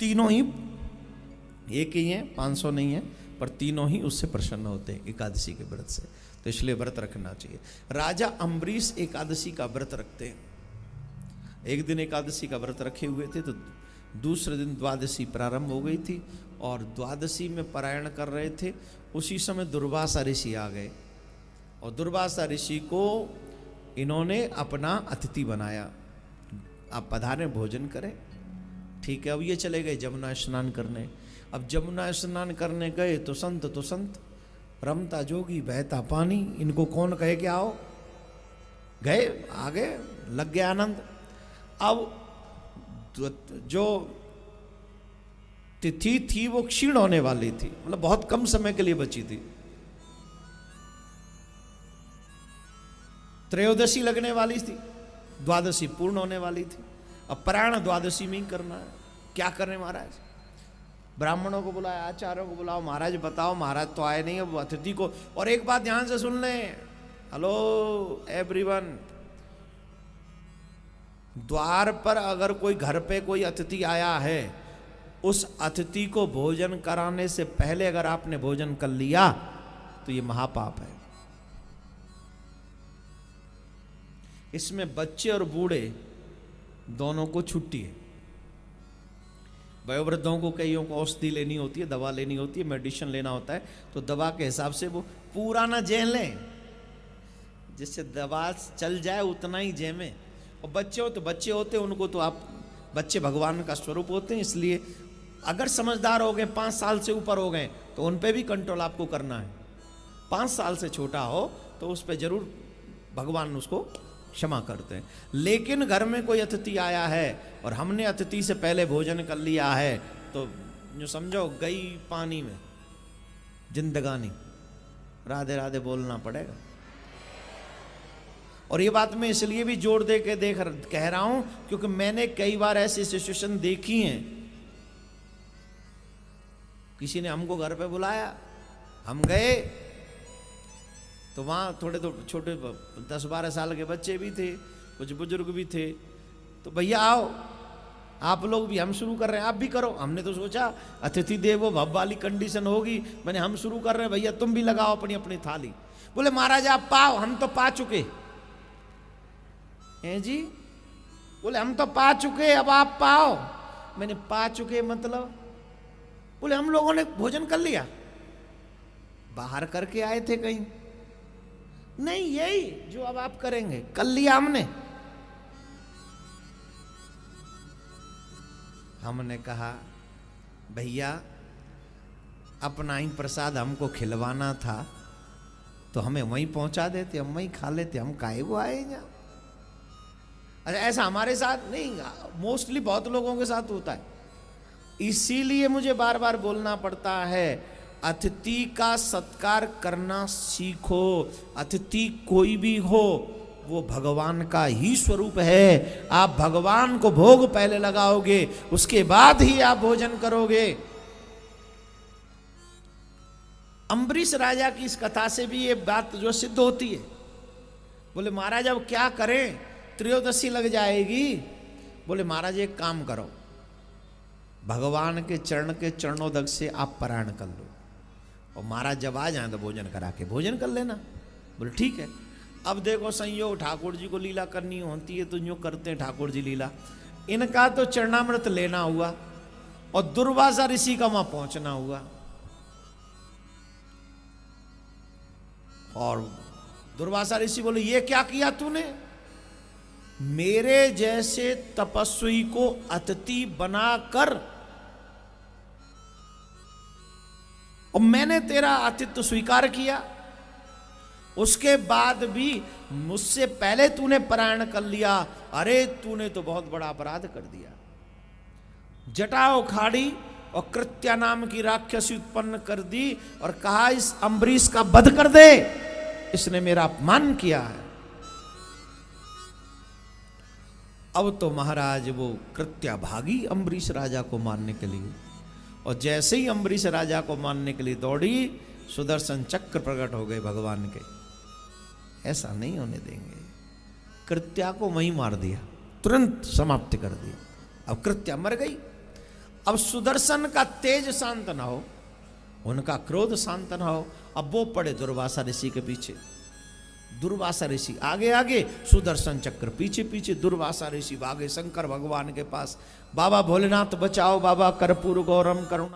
तीनों ही एक ही हैं, 500 नहीं है, पर तीनों ही उससे प्रसन्न होते हैं एकादशी के व्रत से। तो इसलिए व्रत रखना चाहिए। राजा अम्बरीश एकादशी का व्रत रखते हैं। एक दिन एकादशी का व्रत रखे हुए थे, तो दूसरे दिन द्वादशी प्रारंभ हो गई थी और द्वादशी में पारायण कर रहे थे। उसी समय दुर्वासा ऋषि आ गए और दुर्वासा ऋषि को इन्होंने अपना अतिथि बनाया। आप पधारें, भोजन करें। ठीक है, अब ये चले गए जमुना स्नान करने। अब जमुना स्नान करने गए तो संत रमता जोगी बहता पानी, इनको कौन कहे कि आओ, गए, आगे लग गया आनंद। अब जो तिथि थी वो क्षीण होने वाली थी, मतलब बहुत कम समय के लिए बची थी। त्रयोदशी लगने वाली थी, द्वादशी पूर्ण होने वाली थी। अब पारायण द्वादशी में ही करना है। क्या करें महाराज? ब्राह्मणों को बुलाया, आचार्यों को बुलाओ, महाराज बताओ। महाराज तो आए नहीं, अब अतिथि को। और एक बात ध्यान से सुन लें, हेलो एवरीवन, द्वार पर अगर कोई घर पे कोई अतिथि आया है, उस अतिथि को भोजन कराने से पहले अगर आपने भोजन कर लिया तो ये महापाप है। इसमें बच्चे और बूढ़े दोनों को छुट्टी है। वयोवृद्धों को, कईयों को औषधि लेनी होती है, दवा लेनी होती है, मेडिसिन लेना होता है, तो दवा के हिसाब से वो पूरा ना जेल लें, जिससे दवा चल जाए उतना ही जेमें। और बच्चे हो तो बच्चे होते हैं, उनको तो आप, बच्चे भगवान का स्वरूप होते हैं, इसलिए अगर समझदार हो गए, 5 साल से ऊपर हो गए, तो उन पे भी कंट्रोल आपको करना है। 5 साल से छोटा हो तो उस पर जरूर भगवान उसको क्षमा करते हैं। लेकिन घर में कोई अतिथि आया है और हमने अतिथि से पहले भोजन कर लिया है, तो जो समझो गई पानी में जिंदगानी, राधे राधे बोलना पड़ेगा। और ये बात मैं इसलिए भी जोर दे के कह रहा हूं क्योंकि मैंने कई बार ऐसी सिचुएशन देखी हैं। किसी ने हमको घर पे बुलाया, हम गए, तो वहाँ थोड़े तो छोटे 10-12 साल के बच्चे भी थे, कुछ बुजुर्ग भी थे। तो भैया आओ, आप लोग भी, हम शुरू कर रहे हैं, आप भी करो। हमने तो सोचा अतिथि देवो भव वाली कंडीशन होगी, मैंने हम शुरू कर रहे हैं, भैया तुम भी लगाओ अपनी अपनी थाली। बोले महाराज आप पाओ, हम तो पा चुके हैं जी। बोले हम तो पा चुके, अब आप पाओ। मैंने पा चुके मतलब? बोले हम लोगों ने भोजन कर लिया। बाहर करके आए थे कहीं? नहीं, यही जो अब आप करेंगे, कर लिया हमने। हमने कहा भैया अपना ही प्रसाद हमको खिलवाना था तो हमें वहीं पहुंचा देते, हम वहीं खा लेते, हम काहे को आए यहाँ? अच्छा, ऐसा हमारे साथ नहीं, मोस्टली बहुत लोगों के साथ होता है। इसीलिए मुझे बार बार बोलना पड़ता है, अतिथि का सत्कार करना सीखो। अतिथि कोई भी हो, वो भगवान का ही स्वरूप है। आप भगवान को भोग पहले लगाओगे, उसके बाद ही आप भोजन करोगे। अम्बरीश राजा की इस कथा से भी ये बात जो सिद्ध होती है। बोले महाराज अब क्या करें, त्रयोदशी लग जाएगी। बोले महाराज एक काम करो, भगवान के चरण के चरणोदक से आप पारायण कर लो, और महाराज जब आ जाए तो भोजन करा के भोजन कर लेना। बोले ठीक है। अब देखो संयोग, ठाकुर जी को लीला करनी होती है तो यूँ करते हैं ठाकुर जी लीला। इनका तो चरणामृत लेना हुआ और दुर्वासा ऋषि का वहां पहुंचना हुआ। और दुर्वासा ऋषि बोले ये क्या किया तूने? मेरे जैसे तपस्वी को अतिथि बनाकर, और मैंने तेरा आतिथ्य स्वीकार किया, उसके बाद भी मुझसे पहले तूने पारायण कर लिया। अरे तूने तो बहुत बड़ा अपराध कर दिया। जटा उखाड़ी और कृत्या नाम की राक्षसी उत्पन्न कर दी और कहा इस अम्बरीश का वध कर दे, इसने मेरा अपमान किया है। अब तो महाराज वो कृत्या भागी अम्बरीश राजा को मारने के लिए, और जैसे ही अम्बरीश राजा को मारने के लिए दौड़ी, सुदर्शन चक्र प्रकट हो गए भगवान के। ऐसा नहीं होने देंगे। कृत्या को वहीं मार दिया, तुरंत समाप्त कर दिया। अब कृत्या मर गई। अब सुदर्शन का तेज शांत ना हो, उनका क्रोध शांत ना हो, अब वो पड़े दुर्वासा ऋषि के पीछे। दुर्वासा ऋषि आगे आगे, सुदर्शन चक्र पीछे पीछे। दुर्वासा ऋषि भागे शंकर भगवान के पास, बाबा भोलेनाथ बचाओ, बाबा कर्पूर गौरम करुणा।